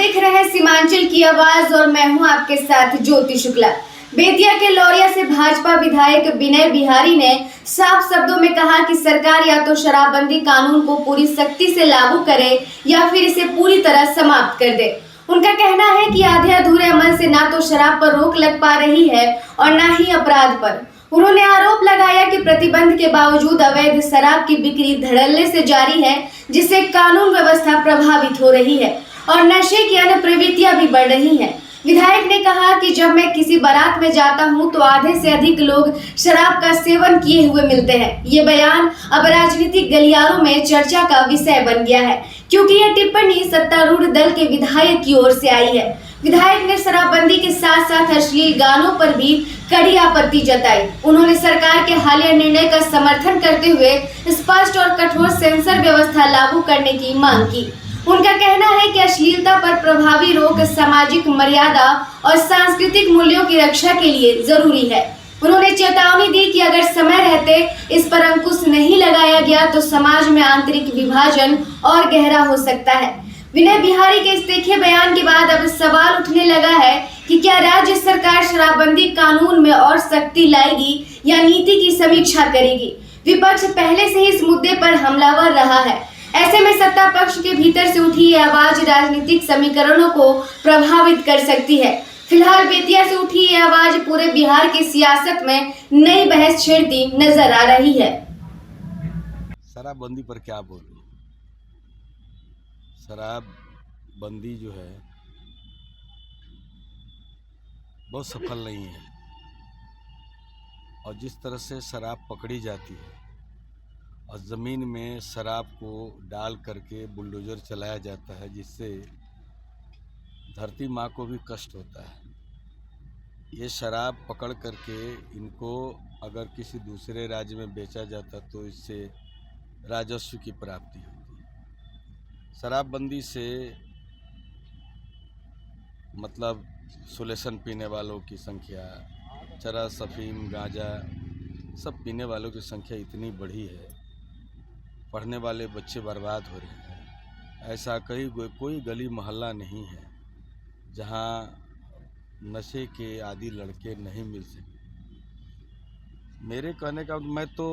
देख रहे हैं सीमांचल की आवाज और मैं हूं आपके साथ ज्योति शुक्ला। बेतिया के लौरिया से भाजपा विधायक विनय बिहारी ने साफ शब्दों में कहा कि सरकार या तो शराबबंदी कानून को पूरी सख्ती से लागू करे या फिर इसे पूरी तरह समाप्त कर दे। उनका कहना है कि आधे अधूरे अमल से ना तो शराब पर रोक लग पा रही है और ना ही अपराध पर। उन्होंने आरोप लगाया कि प्रतिबंध के बावजूद अवैध शराब की बिक्री धड़ल्ले से जारी है, जिससे कानून व्यवस्था प्रभावित हो रही है और नशे की अन्य प्रवृत्तियां भी बढ़ रही हैं। विधायक ने कहा कि जब मैं किसी बारात में जाता हूं तो आधे से अधिक लोग शराब का सेवन किए हुए मिलते हैं। ये बयान अब राजनीतिक गलियारों में चर्चा का विषय बन गया है, क्योंकि यह टिप्पणी सत्तारूढ़ दल के विधायक की ओर से आई है। विधायक ने शराबबंदी के साथ साथ अश्लील गानों पर भी कड़ी आपत्ति जताई। उन्होंने सरकार के हालिया निर्णय का समर्थन करते हुए स्पष्ट और कठोर सेंसर व्यवस्था लागू करने की मांग की। उनका कहना है कि अश्लीलता पर प्रभावी रोक सामाजिक मर्यादा और सांस्कृतिक मूल्यों की रक्षा के लिए जरूरी है। उन्होंने चेतावनी दी कि अगर समय रहते इस पर अंकुश नहीं लगाया गया तो समाज में आंतरिक विभाजन और गहरा हो सकता है। विनय बिहारी के इस तीखे बयान के बाद अब सवाल उठने लगा है कि क्या राज्य सरकार शराबबंदी कानून में और सख्ती लाएगी या नीति की समीक्षा करेगी। विपक्ष पहले से ही इस मुद्दे पर हमलावर रहा है। ऐसे में सत्ता पक्ष के भीतर से उठी ये आवाज राजनीतिक समीकरणों को प्रभावित कर सकती है। फिलहाल बेतिया से उठी ये आवाज पूरे बिहार की सियासत में नई बहस छेड़ती नजर आ रही है। शराबबंदी पर क्या बोलूं? शराबबंदी जो है बहुत सफल नहीं है और जिस तरह से शराब पकड़ी जाती है और ज़मीन में शराब को डाल करके बुलडोज़र चलाया जाता है, जिससे धरती माँ को भी कष्ट होता है। ये शराब पकड़ करके इनको अगर किसी दूसरे राज्य में बेचा जाता तो इससे राजस्व की प्राप्ति होती है। शराबबंदी से मतलब सुलेसन पीने वालों की संख्या, चरस, अफीम, गांजा सब पीने वालों की संख्या इतनी बढ़ी है, पढ़ने वाले बच्चे बर्बाद हो रहे हैं। ऐसा कोई गली मोहल्ला नहीं है जहां नशे के आदी लड़के नहीं मिल सके। मेरे कहने का मैं तो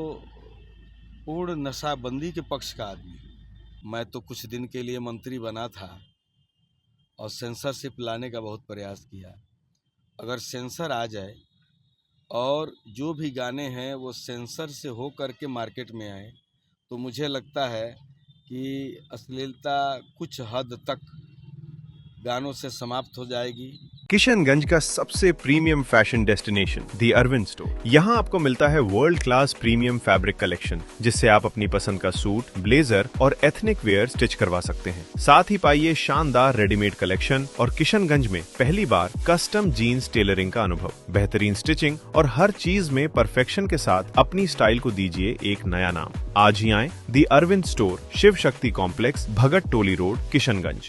पूर्ण नशाबंदी के पक्ष का आदमी हूं। मैं तो कुछ दिन के लिए मंत्री बना था और सेंसरशिप लाने का बहुत प्रयास किया। अगर सेंसर आ जाए और जो भी गाने हैं वो सेंसर से हो करके मार्केट में आए तो मुझे लगता है कि अश्लीलता कुछ हद तक गानों से समाप्त हो जाएगी। किशनगंज का सबसे प्रीमियम फैशन डेस्टिनेशन दी अरविंद स्टोर। यहाँ आपको मिलता है world class premium fabric collection, जिससे आप अपनी पसंद का सूट, ब्लेजर और एथनिक वेयर स्टिच करवा सकते हैं। साथ ही पाइए शानदार रेडीमेड कलेक्शन और किशनगंज में पहली बार कस्टम जीन्स टेलरिंग का अनुभव। बेहतरीन स्टिचिंग और हर चीज में परफेक्शन के साथ अपनी स्टाइल को दीजिए एक नया नाम। आज ही आए दी अरविंद स्टोर, शिव शक्ति कॉम्प्लेक्स, भगत टोली रोड, किशनगंज।